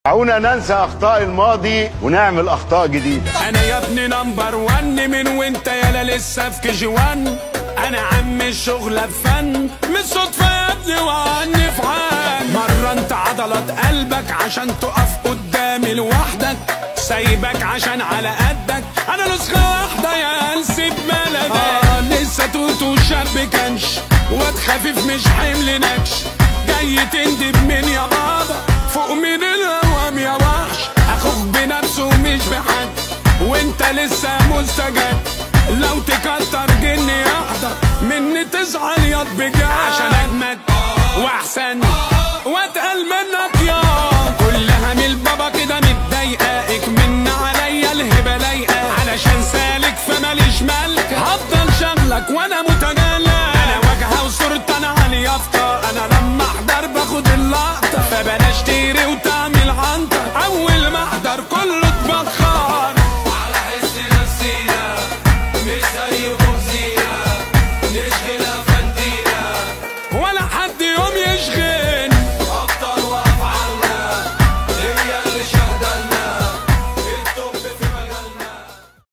دعونا ننسى اخطاء الماضي ونعمل اخطاء جديده. انا يا ابني نمبر 1 من وانت يالا لسه في كي جي 1. انا عم الشغله بفن مش صدفه يا ابني وعني في عام. مرنت عضلات قلبك عشان تقف قدامي لوحدك، سايبك عشان على قدك. انا نسخه واحده يا انسب بلدك. لسه توتو شاب كنش واد خفيف مش حمل نكش، جاي تندب من يا بابا فوق من الهوام يا وحش. اخوك بنفسه مش بحد وانت لسه مستجد، لو تكتر جني يحضر مني تزعل ياض بجد، عشان اجمد واحسن واتقل منك